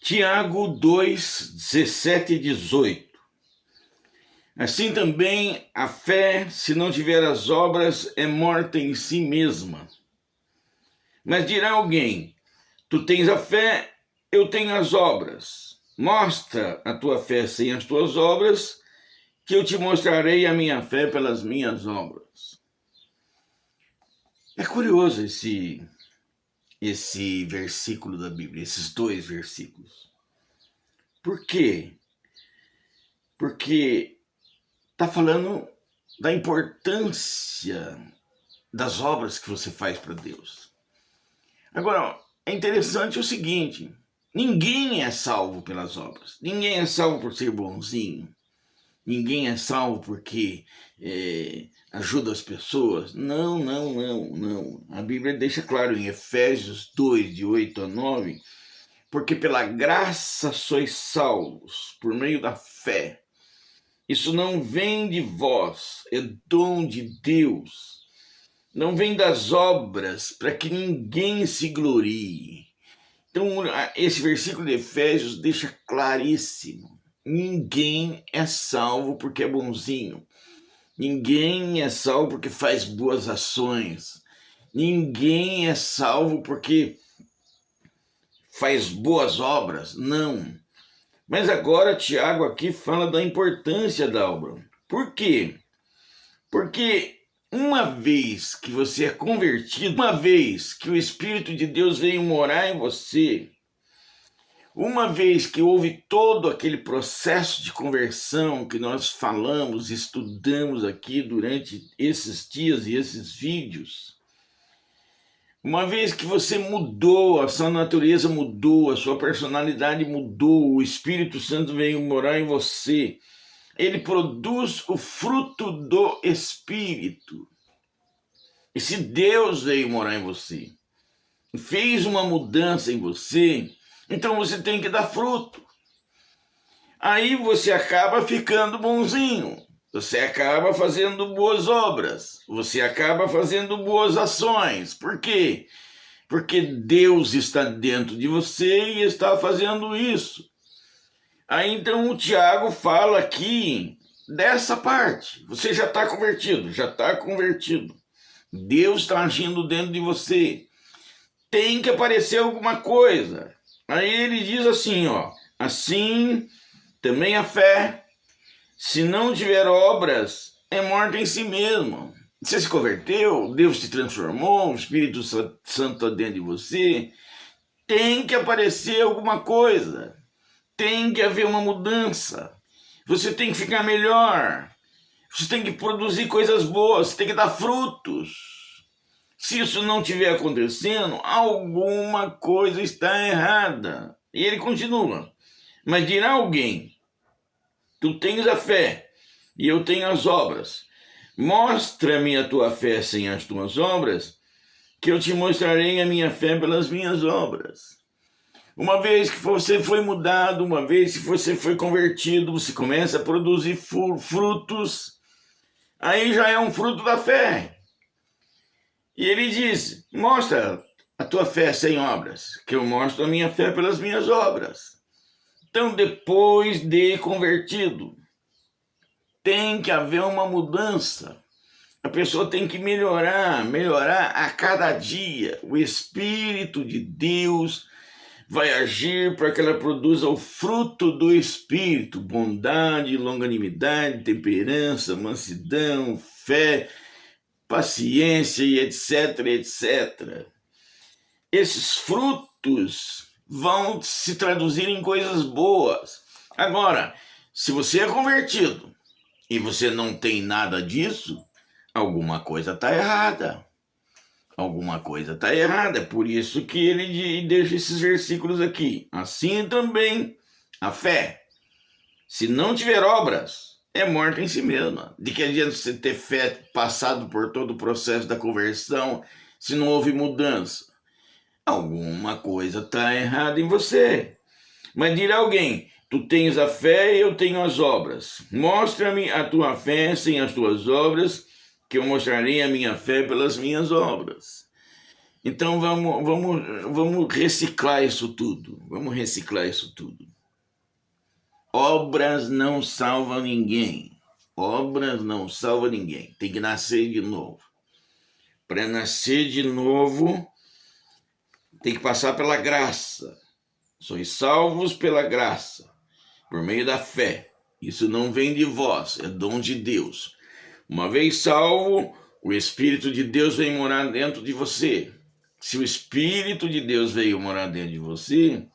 Tiago 2, 17 e 18. Assim também a fé, se não tiver as obras, é morta em si mesma. Mas dirá alguém: tu tens a fé, eu tenho as obras. Mostra a tua fé sem as tuas obras, que eu te mostrarei a minha fé pelas minhas obras. É curioso esse versículo da Bíblia, esses dois versículos. Por quê? Porque está falando da importância das obras que você faz para Deus. Agora, é interessante o seguinte: ninguém é salvo pelas obras. Ninguém é salvo por ser bonzinho. Ninguém é salvo porque ajuda as pessoas. Não. A Bíblia deixa claro em Efésios 2, de 8 a 9, porque pela graça sois salvos, por meio da fé. Isso não vem de vós, é dom de Deus. Não vem das obras, para que ninguém se glorie. Então, esse versículo de Efésios deixa claríssimo: ninguém é salvo porque é bonzinho. Ninguém é salvo porque faz boas ações. Ninguém é salvo porque faz boas obras. Não. Mas agora Tiago aqui fala da importância da obra. Por quê? Porque uma vez que você é convertido, uma vez que o Espírito de Deus veio morar em você, uma vez que houve todo aquele processo de conversão que nós falamos, estudamos aqui durante esses dias e esses vídeos, uma vez que você mudou, a sua natureza mudou, a sua personalidade mudou, o Espírito Santo veio morar em você, ele produz o fruto do Espírito. E se Deus veio morar em você, fez uma mudança em você, então você tem que dar fruto. Aí você acaba ficando bonzinho, você acaba fazendo boas obras, você acaba fazendo boas ações. Por quê? Porque Deus está dentro de você e está fazendo isso. Aí então o Tiago fala aqui dessa parte. Você já está convertido, já está convertido. Deus está agindo dentro de você. Tem que aparecer alguma coisa. Aí ele diz assim, assim também a fé, se não tiver obras, é morta em si mesma. Você se converteu, Deus te transformou, o Espírito Santo está dentro de você. Tem que aparecer alguma coisa. Tem que haver uma mudança. Você tem que ficar melhor. Você tem que produzir coisas boas, você tem que dar frutos. Se isso não estiver acontecendo, alguma coisa está errada. E ele continua: mas dirá alguém, tu tens a fé e eu tenho as obras. Mostra-me a tua fé sem as tuas obras, que eu te mostrarei a minha fé pelas minhas obras. Uma vez que você foi mudado, uma vez que você foi convertido, você começa a produzir frutos. Aí já é um fruto da fé. E ele diz: mostra a tua fé sem obras, que eu mostro a minha fé pelas minhas obras. Então, depois de convertido, tem que haver uma mudança. A pessoa tem que melhorar a cada dia. O Espírito de Deus vai agir para que ela produza o fruto do Espírito: bondade, longanimidade, temperança, mansidão, fé, paciência e etc. Esses frutos vão se traduzir em coisas boas. Agora, se você é convertido e você não tem nada disso, alguma coisa está errada. Alguma coisa está errada. É por isso que ele deixa esses versículos aqui. Assim também a fé, se não tiver obras, é morta em si mesma. De que adianta você ter fé passado por todo o processo da conversão se não houve mudança? Alguma coisa está errada em você. Mas dirá alguém, tu tens a fé e eu tenho as obras. Mostra-me a tua fé sem as tuas obras, que eu mostrarei a minha fé pelas minhas obras. Então vamos reciclar isso tudo. Vamos reciclar isso tudo. Obras não salvam ninguém. Obras não salvam ninguém. Tem que nascer de novo. Para nascer de novo, tem que passar pela graça. Sois salvos pela graça, por meio da fé. Isso não vem de vós, é dom de Deus. Uma vez salvo, o Espírito de Deus vem morar dentro de você. Se o Espírito de Deus veio morar dentro de você,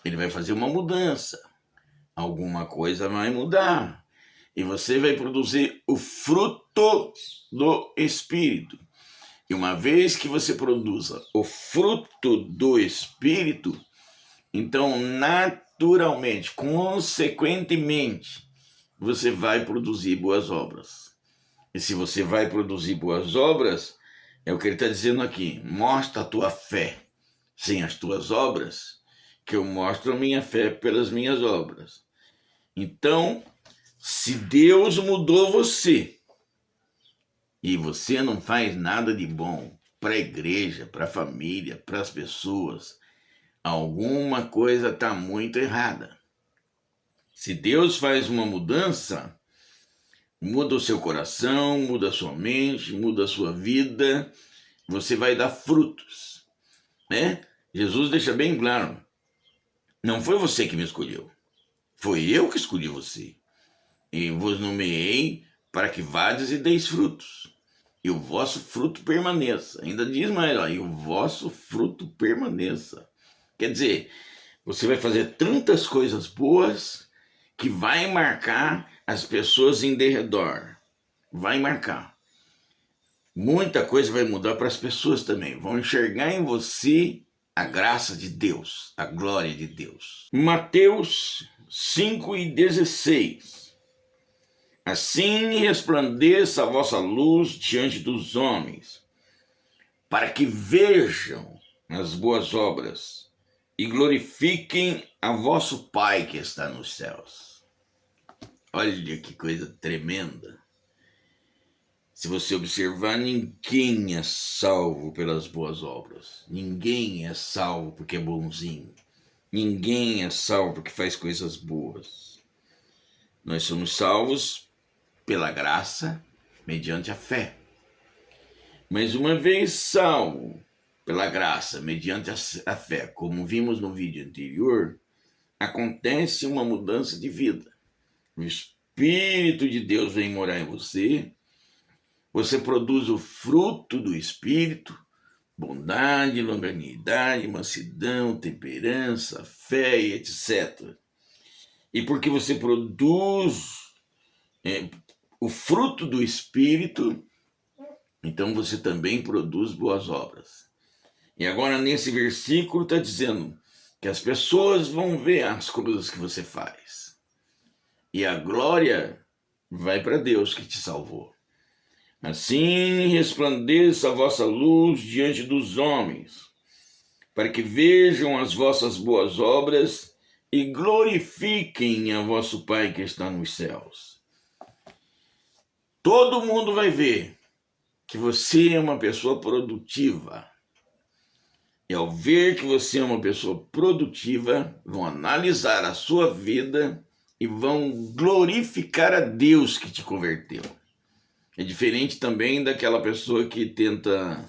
ele vai fazer uma mudança. Alguma coisa vai mudar. E você vai produzir o fruto do Espírito. E uma vez que você produza o fruto do Espírito, então naturalmente, consequentemente, você vai produzir boas obras. E se você vai produzir boas obras, é o que ele está dizendo aqui. Mostra a tua fé sem as tuas obras, que eu mostro a minha fé pelas minhas obras. Então, se Deus mudou você e você não faz nada de bom para a igreja, para a família, para as pessoas, alguma coisa está muito errada. Se Deus faz uma mudança, muda o seu coração, muda a sua mente, muda a sua vida, você vai dar frutos, né? Jesus deixa bem claro, não foi você que me escolheu, foi eu que escolhi você. E vos nomeei para que vades e deis frutos, e o vosso fruto permaneça. Ainda diz mais, ó, e o vosso fruto permaneça. Quer dizer, você vai fazer tantas coisas boas que vai marcar as pessoas em derredor. Vai marcar. Muita coisa vai mudar para as pessoas também. Vão enxergar em você a graça de Deus, a glória de Deus. Mateus 5:16. Assim resplandeça a vossa luz diante dos homens, para que vejam as boas obras e glorifiquem a vosso Pai que está nos céus. Olha que coisa tremenda. Se você observar, ninguém é salvo pelas boas obras. Ninguém é salvo porque é bonzinho. Ninguém é salvo porque faz coisas boas. Nós somos salvos pela graça, mediante a fé. Mas uma vez salvo pela graça, mediante a fé, como vimos no vídeo anterior, acontece uma mudança de vida. O Espírito de Deus vem morar em você, você produz o fruto do Espírito, bondade, longanimidade, mansidão, temperança, fé, etc. E porque você produz o fruto do Espírito, então você também produz boas obras. E agora nesse versículo está dizendo que as pessoas vão ver as coisas que você faz. E a glória vai para Deus que te salvou. Assim resplandeça a vossa luz diante dos homens, para que vejam as vossas boas obras e glorifiquem a vosso Pai que está nos céus. Todo mundo vai ver que você é uma pessoa produtiva. E ao ver que você é uma pessoa produtiva, vão analisar a sua vida e vão glorificar a Deus que te converteu. É diferente também daquela pessoa que tenta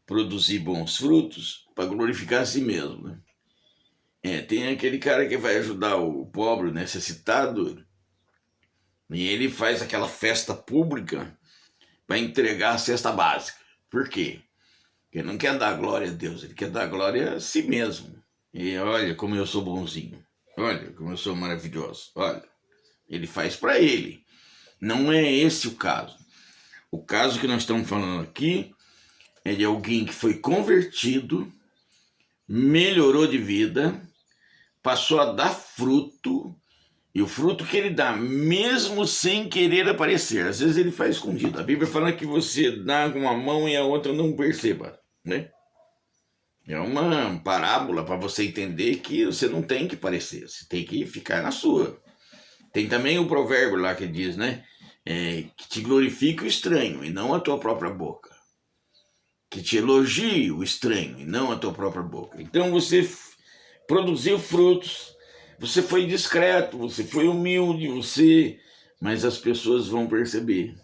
produzir bons frutos para glorificar a si mesmo, né? Tem aquele cara que vai ajudar o pobre, o necessitado, e ele faz aquela festa pública para entregar a cesta básica. Por quê? Porque ele não quer dar glória a Deus, ele quer dar glória a si mesmo. E olha como eu sou bonzinho, olha como eu sou maravilhoso, olha. Ele faz para ele. Não é esse o caso. O caso que nós estamos falando aqui é de alguém que foi convertido, melhorou de vida, passou a dar fruto, e o fruto que ele dá, mesmo sem querer aparecer, às vezes ele faz escondido. A Bíblia fala que você dá com uma mão e a outra não perceba, né? É uma parábola para você entender que você não tem que parecer, você tem que ficar na sua. Tem também o provérbio lá que diz, né? Que te glorifique o estranho e não a tua própria boca. que te elogie o estranho e não a tua própria boca. Então você produziu frutos, você foi discreto, você foi humilde, mas as pessoas vão perceber.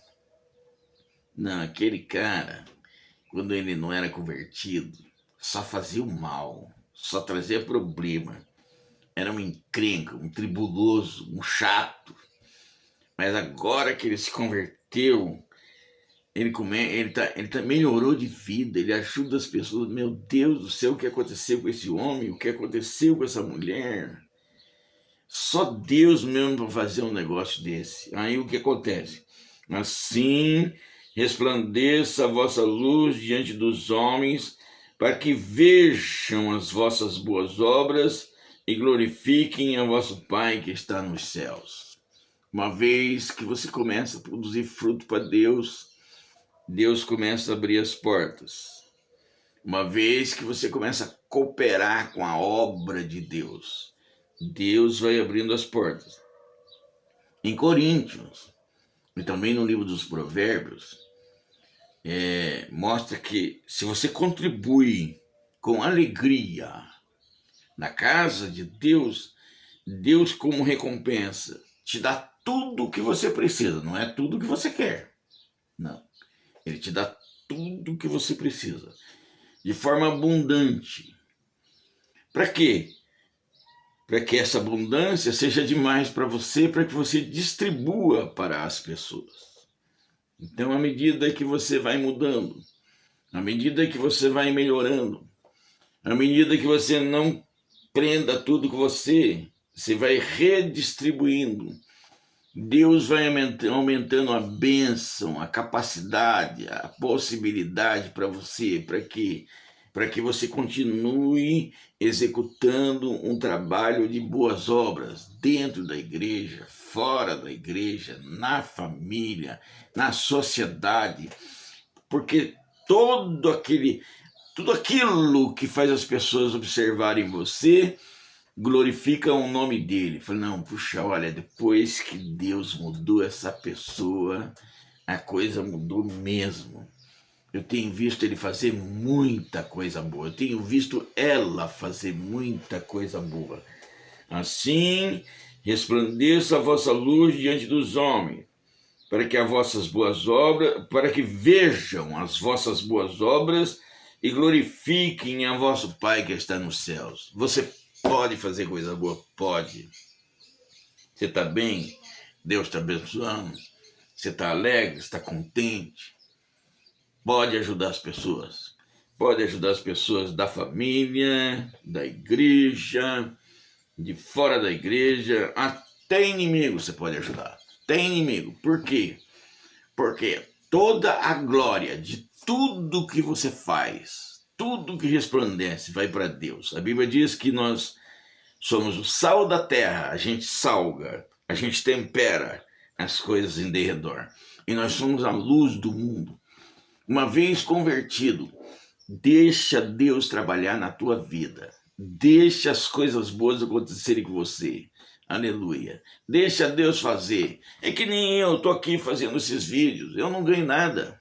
Não, aquele cara, quando ele não era convertido, só fazia o mal, só trazia problema. Era um encrenca, um tribuloso, um chato. Mas agora que ele se converteu, ele melhorou de vida, ele ajuda as pessoas. Meu Deus do céu, o que aconteceu com esse homem? O que aconteceu com essa mulher? Só Deus mesmo para fazer um negócio desse. Aí o que acontece? Assim resplandeça a vossa luz diante dos homens, para que vejam as vossas boas obras e glorifiquem a vosso Pai que está nos céus. Uma vez que você começa a produzir fruto para Deus, Deus começa a abrir as portas. Uma vez que você começa a cooperar com a obra de Deus, Deus vai abrindo as portas. Em Coríntios, e também no livro dos Provérbios, mostra que se você contribui com alegria na casa de Deus, Deus como recompensa te dá tudo o que você precisa, não é tudo o que você quer, não. Ele te dá tudo o que você precisa, de forma abundante. Para quê? Para que essa abundância seja demais para você, para que você distribua para as pessoas. Então, à medida que você vai mudando, à medida que você vai melhorando, à medida que você não prenda tudo com você vai redistribuindo. Deus vai aumentando a bênção, a capacidade, a possibilidade para você, para que você continue executando um trabalho de boas obras dentro da igreja, fora da igreja, na família, na sociedade, porque tudo aquilo que faz as pessoas observarem você glorifica o nome dele. Fala, não, puxa, olha, depois que Deus mudou essa pessoa, a coisa mudou mesmo. Eu tenho visto ele fazer muita coisa boa. Eu tenho visto ela fazer muita coisa boa. Assim, resplandeça a vossa luz diante dos homens, para que para que vejam as vossas boas obras e glorifiquem a vosso Pai que está nos céus. Você pode fazer coisa boa? Pode. Você está bem? Deus está abençoando? Você está alegre? Está contente? Pode ajudar as pessoas. Pode ajudar as pessoas da família, da igreja, de fora da igreja, até inimigo você pode ajudar. Até inimigo. Por quê? Porque toda a glória de tudo que você faz, tudo que resplandece, vai para Deus. A Bíblia diz que nós somos o sal da terra, a gente salga, a gente tempera as coisas em derredor. E nós somos a luz do mundo. Uma vez convertido, deixa Deus trabalhar na tua vida. Deixa as coisas boas acontecerem com você. Aleluia. Deixa Deus fazer. É que nem eu estou aqui fazendo esses vídeos. Eu não ganho nada.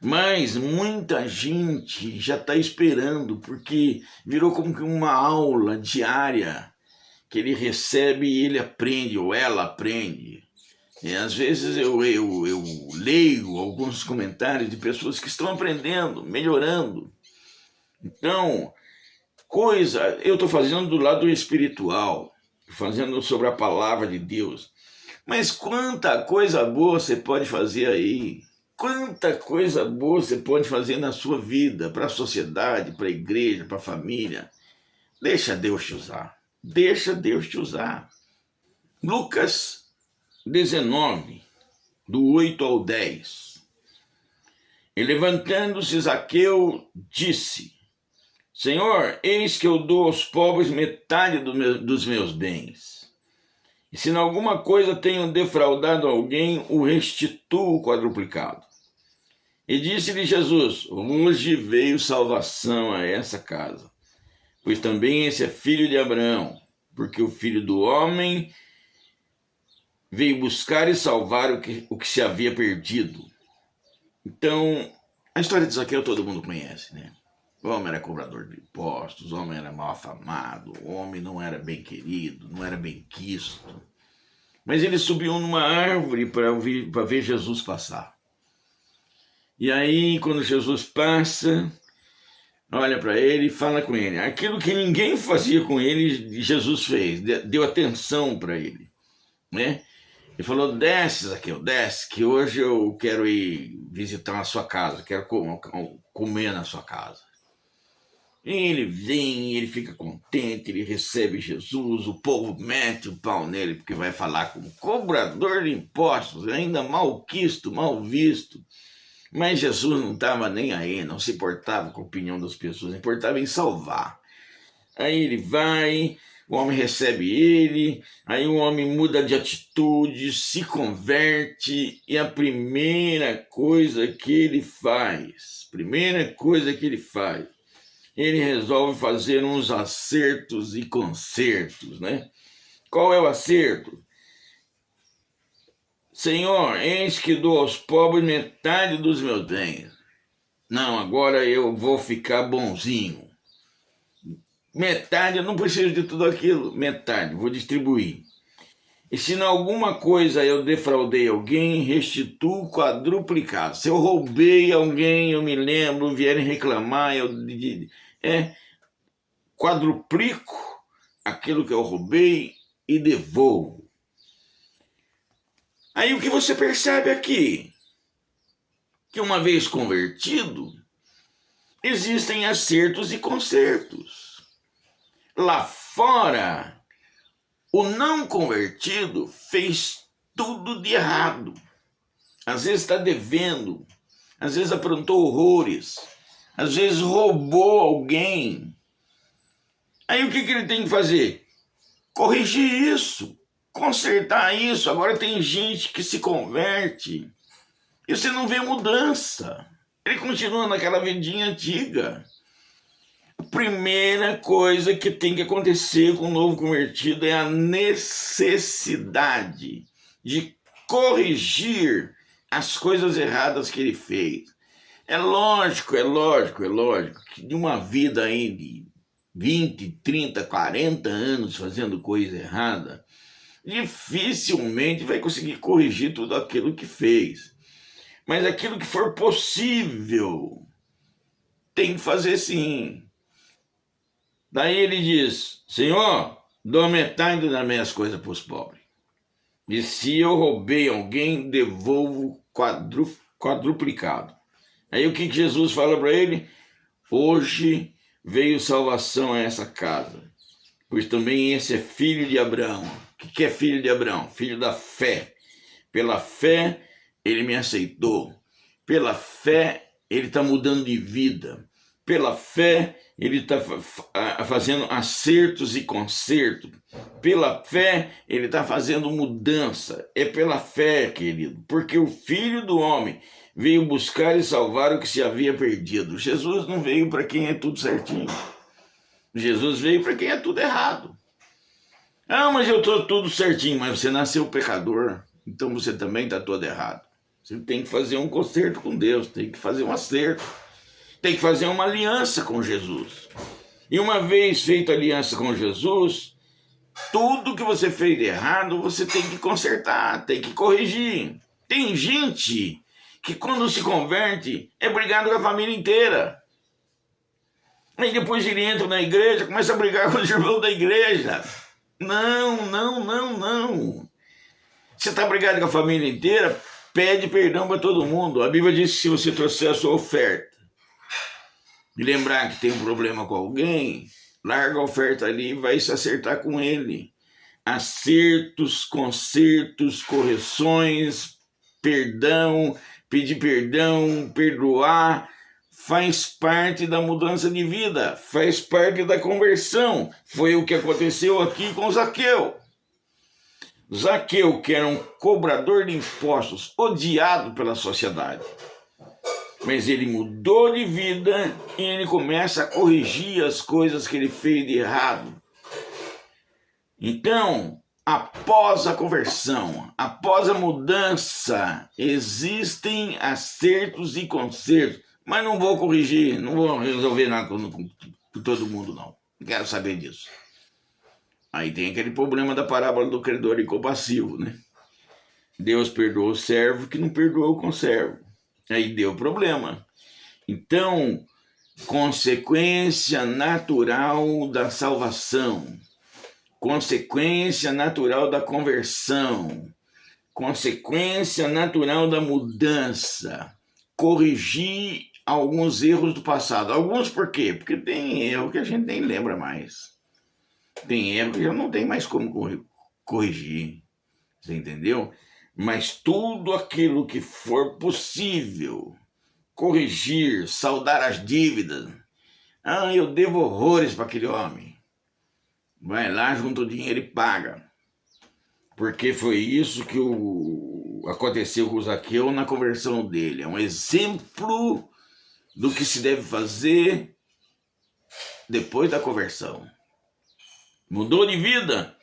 Mas muita gente já está esperando, porque virou como que uma aula diária que ele recebe e ele aprende, ou ela aprende. E às vezes eu leio alguns comentários de pessoas que estão aprendendo, melhorando. Então, eu estou fazendo do lado espiritual, fazendo sobre a palavra de Deus. Mas quanta coisa boa você pode fazer aí. Quanta coisa boa você pode fazer na sua vida, para a sociedade, para a igreja, para a família. Deixa Deus te usar. Deixa Deus te usar. Lucas 19, do 8 ao 10. E levantando-se Zaqueu, disse: Senhor, eis que eu dou aos pobres metade dos meus bens. E se em alguma coisa tenho defraudado alguém, o restituo quadruplicado. E disse-lhe Jesus: hoje veio salvação a essa casa, pois também esse é filho de Abraão, porque o Filho do Homem veio buscar e salvar o que se havia perdido. Então, A história de Zaqueu todo mundo conhece, né? O homem era cobrador de impostos, o homem era mal afamado, o homem não era bem querido, não era bem quisto. Mas ele subiu numa árvore para ver Jesus passar. E aí, quando Jesus passa, olha para ele e fala com ele. Aquilo que ninguém fazia com ele, Jesus fez, deu atenção para ele, né? Ele falou, desce, Zaqueu, desce, que hoje eu quero ir visitar a sua casa, quero comer na sua casa. E ele vem, ele fica contente, ele recebe Jesus, o povo mete o pau nele, porque vai falar como cobrador de impostos, ainda mal quisto, mal visto. Mas Jesus não estava nem aí, não se importava com a opinião das pessoas, importava em salvar. Aí ele vai, o homem recebe ele, aí o homem muda de atitude, se converte, e a primeira coisa que ele faz, ele resolve fazer uns acertos e consertos, né? Qual é o acerto? Senhor, eis que dou aos pobres metade dos meus bens. Não, agora eu vou ficar bonzinho. Metade, eu não preciso de tudo aquilo. Metade, vou distribuir. E se em alguma coisa eu defraudei alguém, restituo quadruplicado. Se eu roubei alguém, eu me lembro, vierem reclamar, eu quadruplico aquilo que eu roubei e devolvo. Aí o que você percebe aqui? Que uma vez convertido, existem acertos e consertos. Lá fora, o não convertido fez tudo de errado. Às vezes está devendo, às vezes aprontou horrores, às vezes roubou alguém. Aí o que ele tem que fazer? Corrigir isso, consertar isso. Agora tem gente que se converte e você não vê mudança. Ele continua naquela vidinha antiga. A primeira coisa que tem que acontecer com o novo convertido é a necessidade de corrigir as coisas erradas que ele fez. É lógico que de uma vida aí de 20, 30, 40 anos fazendo coisa errada, dificilmente vai conseguir corrigir tudo aquilo que fez. Mas aquilo que for possível, tem que fazer sim. Daí ele diz, Senhor, dou metade das minhas coisas para os pobres. E se eu roubei alguém, devolvo quadruplicado. Aí o que Jesus fala para ele? Hoje veio salvação a essa casa, pois também esse é filho de Abraão. O que é filho de Abraão? Filho da fé. Pela fé, ele me aceitou. Pela fé, ele está mudando de vida. Pela fé, ele está fazendo acertos e consertos. Pela fé, ele está fazendo mudança. É pela fé, querido, porque o Filho do Homem veio buscar e salvar o que se havia perdido. Jesus não veio para quem é tudo certinho. Jesus veio para quem é tudo errado. Ah, mas eu estou tudo certinho, mas você nasceu pecador, então você também está todo errado. Você tem que fazer um conserto com Deus, tem que fazer um acerto, tem que fazer uma aliança com Jesus. E uma vez feita aliança com Jesus, tudo que você fez de errado, você tem que consertar, tem que corrigir. Tem gente que quando se converte é brigado com a família inteira. Aí depois ele entra na igreja, começa a brigar com os irmãos da igreja. Não. Você está brigado com a família inteira, pede perdão para todo mundo. A Bíblia diz que se você trouxer a sua oferta e lembrar que tem um problema com alguém, larga a oferta ali e vai se acertar com ele. Acertos, consertos, correções, perdão, pedir perdão, perdoar, faz parte da mudança de vida, faz parte da conversão. Foi o que aconteceu aqui com Zaqueu. Zaqueu, que era um cobrador de impostos, odiado pela sociedade. Mas ele mudou de vida e ele começa a corrigir as coisas que ele fez de errado. Então, após a conversão, após a mudança, existem acertos e consertos. Mas não vou corrigir, não vou resolver nada com todo mundo, não. Não quero saber disso. Aí tem aquele problema da parábola do credor incompassivo, né? Deus perdoou o servo que não perdoou o conservo. Aí deu problema. Então, consequência natural da salvação, consequência natural da conversão, consequência natural da mudança, corrigir alguns erros do passado. Alguns por quê? Porque tem erro que a gente nem lembra mais. Tem erro que já não tem mais como corrigir. Você entendeu? Mas tudo aquilo que for possível corrigir, saldar as dívidas. Ah, eu devo horrores para aquele homem. Vai lá, junta o dinheiro e paga. Porque foi isso que aconteceu com o Zaqueu na conversão dele. É um exemplo do que se deve fazer depois da conversão. Mudou de vida?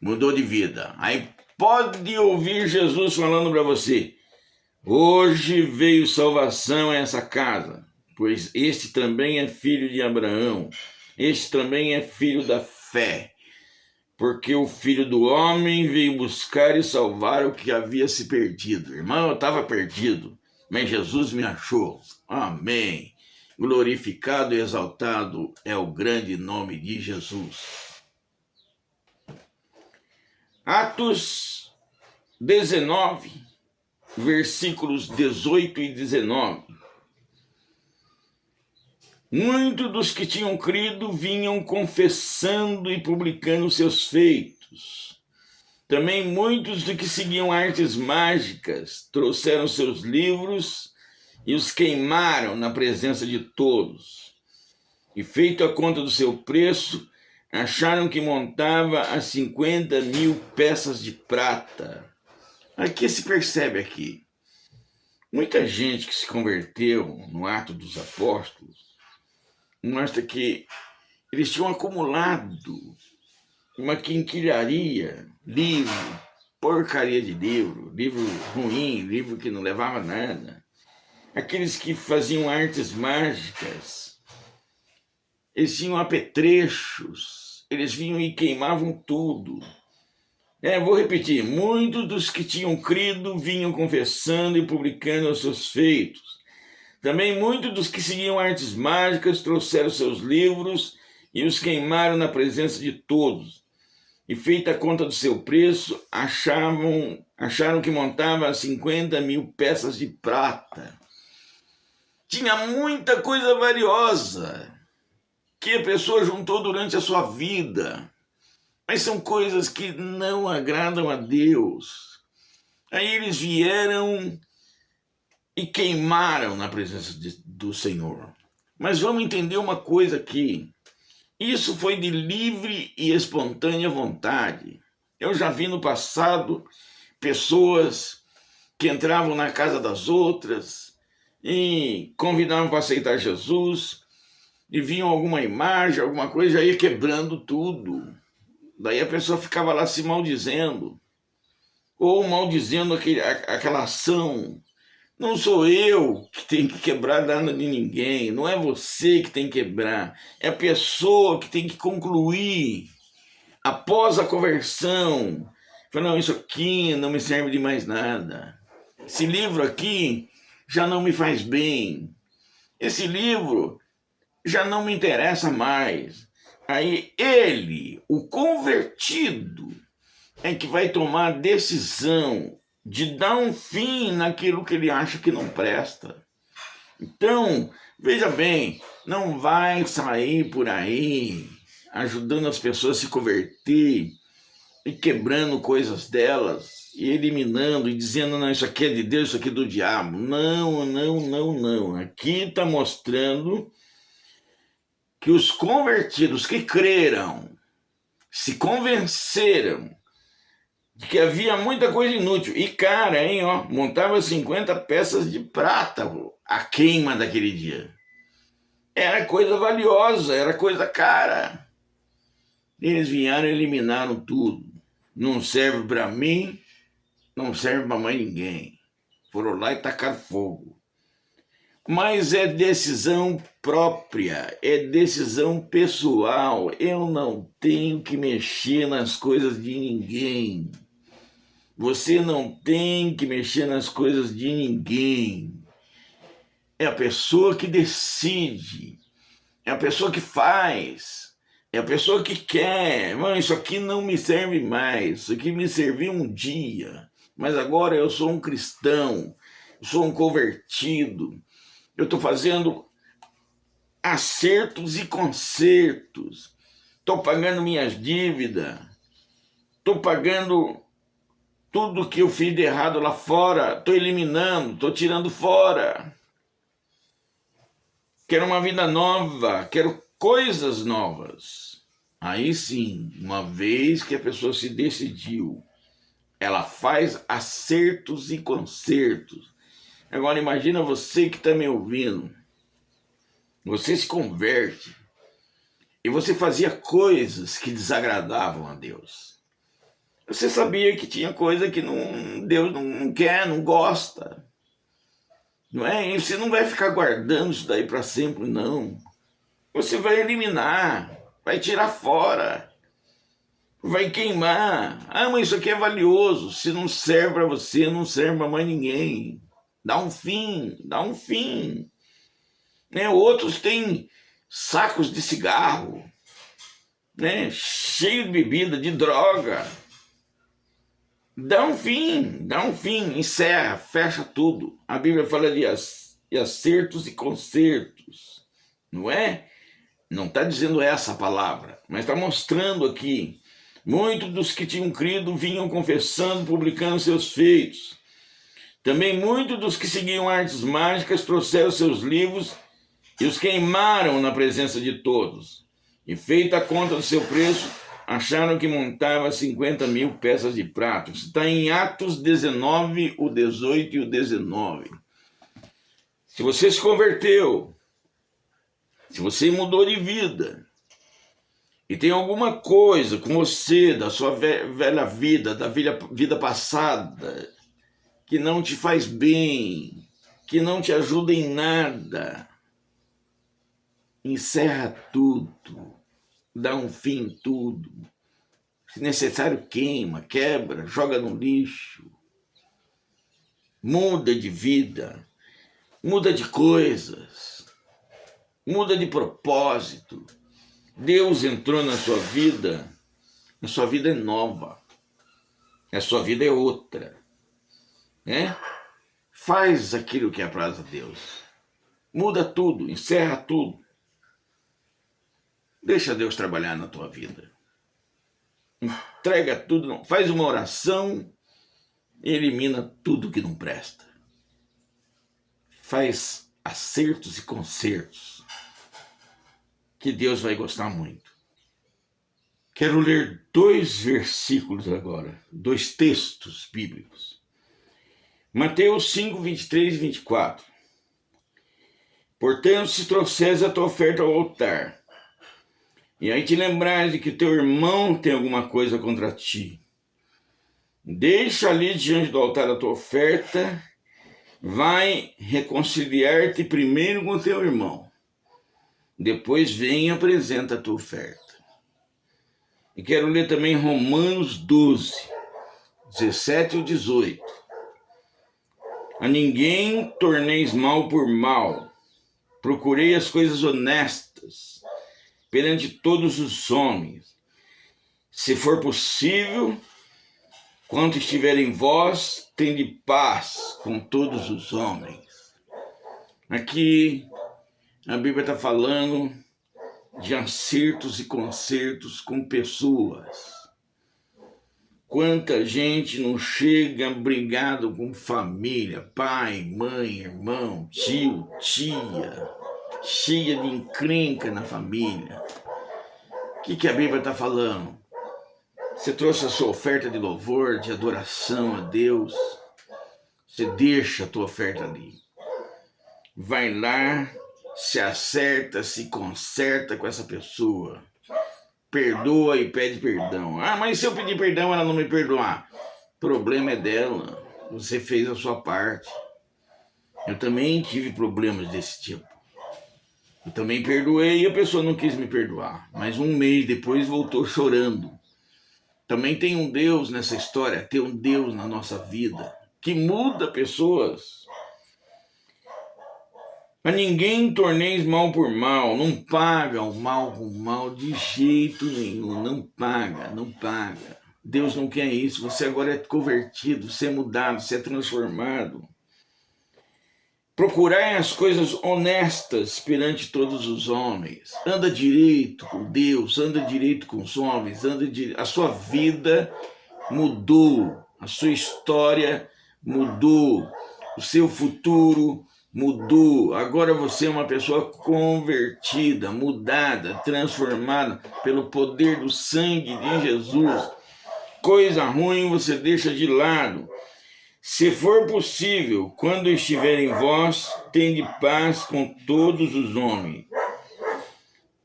Mudou de vida. Aí pode ouvir Jesus falando para você: hoje veio salvação a essa casa, pois este também é filho de Abraão, este também é filho da fé, porque o Filho do Homem veio buscar e salvar o que havia se perdido. Irmão, eu estava perdido, mas Jesus me achou. Amém. Glorificado e exaltado é o grande nome de Jesus. Atos 19, versículos 18 e 19. Muitos dos que tinham crido vinham confessando e publicando seus feitos. Também muitos dos que seguiam artes mágicas trouxeram seus livros e os queimaram na presença de todos. E, feito a conta do seu preço, acharam que montava a 50.000 peças de prata. Aqui se percebe aqui. Muita gente que se converteu no Ato dos Apóstolos mostra que eles tinham acumulado uma quinquilharia, livro, porcaria de livro ruim, livro que não levava a nada. Aqueles que faziam artes mágicas, eles tinham apetrechos, eles vinham e queimavam tudo. Vou repetir, muitos dos que tinham crido vinham confessando e publicando os seus feitos. Também muitos dos que seguiam artes mágicas trouxeram seus livros e os queimaram na presença de todos. E, feita a conta do seu preço, acharam que montava 50.000 peças de prata. Tinha muita coisa valiosa que a pessoa juntou durante a sua vida, mas são coisas que não agradam a Deus. Aí eles vieram e queimaram na presença do Senhor. Mas vamos entender uma coisa aqui. Isso foi de livre e espontânea vontade. Eu já vi no passado pessoas que entravam na casa das outras e convidavam para aceitar Jesus, e viam alguma imagem, alguma coisa, já ia quebrando tudo. Daí a pessoa ficava lá se maldizendo, ou maldizendo aquela ação. Não sou eu que tenho que quebrar nada de ninguém, não é você que tem que quebrar, é a pessoa que tem que concluir após a conversão. Fala, não, isso aqui não me serve de mais nada. Esse livro aqui já não me faz bem. Esse livro já não me interessa mais. Aí ele, o convertido, é que vai tomar a decisão de dar um fim naquilo que ele acha que não presta. Então, veja bem, não vai sair por aí ajudando as pessoas a se converter e quebrando coisas delas e eliminando e dizendo, não, isso aqui é de Deus, isso aqui é do diabo. Não, não, não, não. Aqui está mostrando que os convertidos que creram, se convenceram de que havia muita coisa inútil. E cara, hein, ó, montava 50 peças de prata a queima daquele dia. Era coisa valiosa, era coisa cara. Eles vieram e eliminaram tudo. Não serve para mim, não serve para mais ninguém. Foram lá e tacaram fogo. Mas é decisão própria, é decisão pessoal. Eu não tenho que mexer nas coisas de ninguém. Você não tem que mexer nas coisas de ninguém. É a pessoa que decide, é a pessoa que faz, é a pessoa que quer. Mano, isso aqui não me serve mais, isso aqui me serviu um dia, mas agora eu sou um cristão, eu sou um convertido. Eu estou fazendo acertos e consertos. Estou pagando minhas dívidas. Estou pagando tudo que eu fiz de errado lá fora. Estou eliminando, estou tirando fora. Quero uma vida nova. Quero coisas novas. Aí sim, uma vez que a pessoa se decidiu, ela faz acertos e consertos. Agora imagina você que está me ouvindo. Você se converte e você fazia coisas que desagradavam a Deus. Você sabia que tinha coisa que Deus não quer, não gosta. Não é? E você não vai ficar guardando isso daí para sempre, não. Você vai eliminar, vai tirar fora, vai queimar. Ah, mas isso aqui é valioso. Se não serve para você, não serve para mais ninguém. Dá um fim, dá um fim. Né? Outros têm sacos de cigarro, né? Cheio de bebida, de droga. Dá um fim, encerra, fecha tudo. A Bíblia fala de acertos e consertos, não é? Não está dizendo essa palavra, mas está mostrando aqui. Muitos dos que tinham crido vinham confessando, publicando seus feitos. Também muitos dos que seguiam artes mágicas trouxeram seus livros e os queimaram na presença de todos. E feita a conta do seu preço, acharam que montava 50.000 peças de prata. Isso está em Atos 19, o 18 e o 19. Se você se converteu, se você mudou de vida, e tem alguma coisa com você, da sua velha vida, da vida passada, que não te faz bem, que não te ajuda em nada, encerra tudo, dá um fim em tudo. Se necessário, queima, quebra, joga no lixo. Muda de vida, muda de coisas, muda de propósito. Deus entrou na sua vida, a sua vida é nova, a sua vida é outra, né? Faz aquilo que apraz a Deus. Muda tudo, encerra tudo. Deixa Deus trabalhar na tua vida. Entrega tudo, faz uma oração e elimina tudo que não presta. Faz acertos e consertos, que Deus vai gostar muito. Quero ler 2 versículos agora, 2 textos bíblicos. Mateus 5, 23 e 24. Portanto, se trouxeres a tua oferta ao altar, e aí te lembrares de que teu irmão tem alguma coisa contra ti, deixa ali diante do altar a tua oferta, vai reconciliar-te primeiro com teu irmão, depois vem e apresenta a tua oferta. E quero ler também Romanos 12, 17 e 18. A ninguém torneis mal por mal, procurei as coisas honestas perante todos os homens. Se for possível, quanto estiver em vós, tende paz com todos os homens. Aqui a Bíblia está falando de acertos e consertos com pessoas. Quanta gente não chega brigado com família, pai, mãe, irmão, tio, tia, cheia de encrenca na família. O que a Bíblia está falando? Você trouxe a sua oferta de louvor, de adoração a Deus. Você deixa a tua oferta ali. Vai lá, se acerta, se conserta com essa pessoa. Perdoa e pede perdão. Ah, mas se eu pedir perdão ela não me perdoar? O problema é dela. Você fez a sua parte. Eu também tive problemas desse tipo. Eu também perdoei e a pessoa não quis me perdoar. Mas um mês depois voltou chorando. Também tem um Deus nessa história, tem um Deus na nossa vida que muda pessoas. Mas ninguém torneis mal por mal, não paga o mal com o mal de jeito nenhum, não paga, não paga. Deus não quer isso, você agora é convertido, você é mudado, você é transformado. Procurai as coisas honestas perante todos os homens. Anda direito com Deus, anda direito com os homens, a sua vida mudou, a sua história mudou, o seu futuro mudou. Agora você é uma pessoa convertida, mudada, transformada pelo poder do sangue de Jesus. Coisa ruim você deixa de lado. Se for possível, quando estiver em vós, tende paz com todos os homens.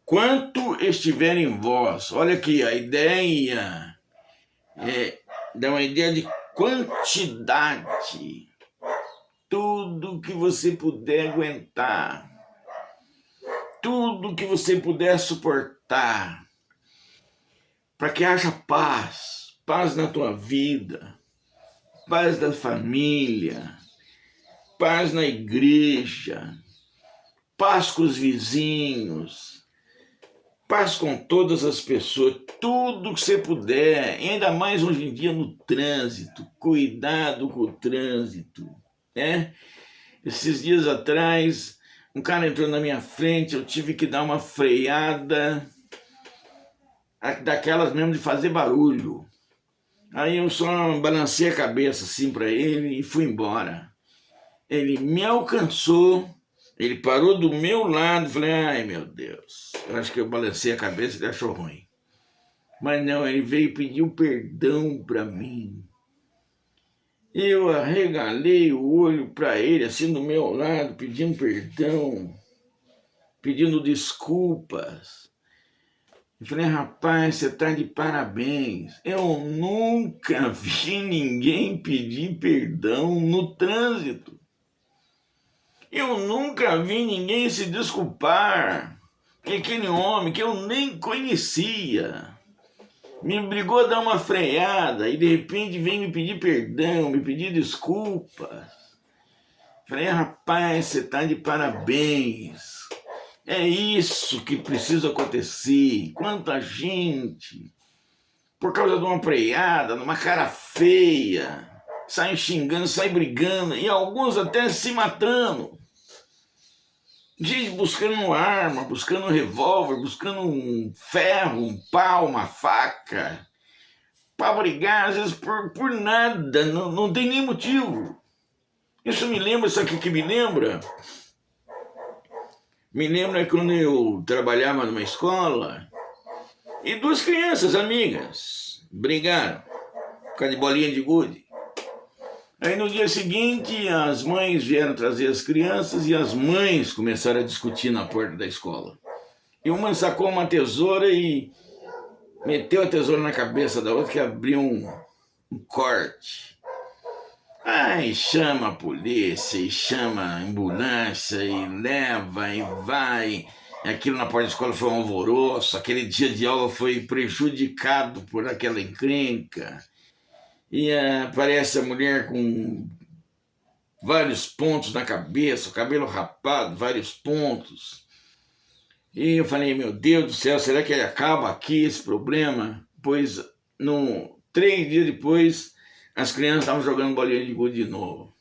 Quanto estiver em vós, olha aqui, a ideia dá uma ideia de quantidade. Tudo que você puder aguentar, tudo que você puder suportar, para que haja paz, paz na tua vida, paz da família, paz na igreja, paz com os vizinhos, paz com todas as pessoas, tudo que você puder, ainda mais hoje em dia no trânsito, cuidado com o trânsito, né? Esses dias atrás, um cara entrou na minha frente, eu tive que dar uma freada, daquelas mesmo de fazer barulho. Aí eu só balancei a cabeça assim para ele e fui embora. Ele me alcançou, ele parou do meu lado, falei, ai meu Deus, eu acho que eu balancei a cabeça e ele achou ruim. Mas não, ele veio e pediu perdão para mim. Eu arregalei o olho para ele, assim do meu lado, pedindo perdão, pedindo desculpas. Eu falei, rapaz, você tá de parabéns. Eu nunca vi ninguém pedir perdão no trânsito. Eu nunca vi ninguém se desculpar. Que aquele homem que eu nem conhecia me obrigou a dar uma freada e de repente vem me pedir perdão, me pedir desculpas. Falei, rapaz, você tá de parabéns. É isso que precisa acontecer. Quanta gente, por causa de uma freada, de uma cara feia, sai xingando, sai brigando, e alguns até se matando. Gente buscando arma, buscando um revólver, buscando um ferro, um pau, uma faca, para brigar, às vezes por nada, não tem nem motivo. Isso me lembra, sabe o que me lembra? Me lembra quando eu trabalhava numa escola e duas crianças amigas brigaram por causa de bolinha de gude. Aí no dia seguinte as mães vieram trazer as crianças e as mães começaram a discutir na porta da escola. E uma sacou uma tesoura e meteu a tesoura na cabeça da outra que abriu um corte. Aí chama a polícia, e chama a ambulância, e leva, e vai. Aquilo na porta da escola foi um alvoroço, aquele dia de aula foi prejudicado por aquela encrenca. E aparece a mulher com vários pontos na cabeça, o cabelo rapado, vários pontos. E eu falei, meu Deus do céu, será que acaba aqui esse problema? Pois, 3 dias depois, as crianças estavam jogando bolinha de gude de novo.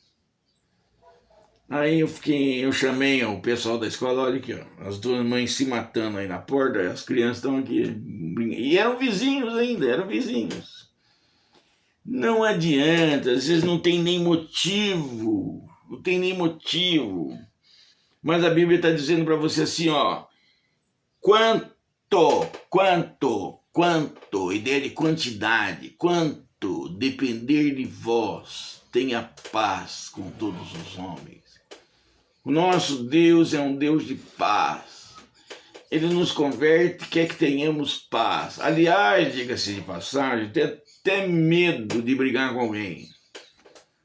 Aí eu chamei o pessoal da escola, olha aqui, ó, as duas mães se matando aí na porta, as crianças estão aqui. E eram vizinhos ainda, eram vizinhos. Não adianta, às vezes não tem nem motivo, Mas a Bíblia está dizendo para você assim, ó, quanto, ideia de quantidade, quanto depender de vós, tenha paz com todos os homens. O nosso Deus é um Deus de paz. Ele nos converte, quer que tenhamos paz. Aliás, diga-se de passagem, tem até medo de brigar com alguém,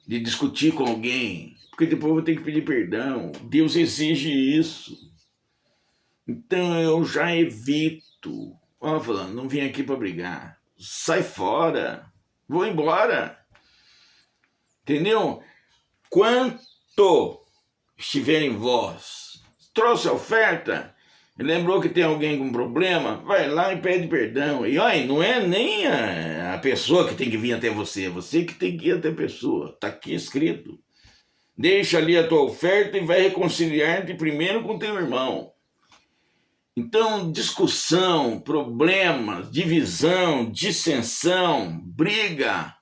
de discutir com alguém, porque depois eu vou ter que pedir perdão. Deus exige isso. Então eu já evito. Ó, falando, não vim aqui para brigar. Sai fora. Vou embora. Entendeu? Quanto estiver em vós, trouxe a oferta, lembrou que tem alguém com problema, vai lá e pede perdão. E olha, não é nem a pessoa que tem que vir até você, é você que tem que ir até a pessoa. Está aqui escrito. Deixa ali a tua oferta e vai reconciliar-te primeiro com teu irmão. Então, discussão, problemas, divisão, dissensão, briga,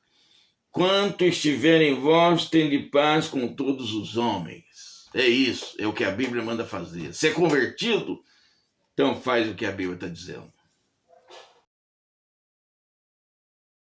quanto estiver em vós, tende paz com todos os homens. É isso, é o que a Bíblia manda fazer. Se é convertido, então faz o que a Bíblia está dizendo.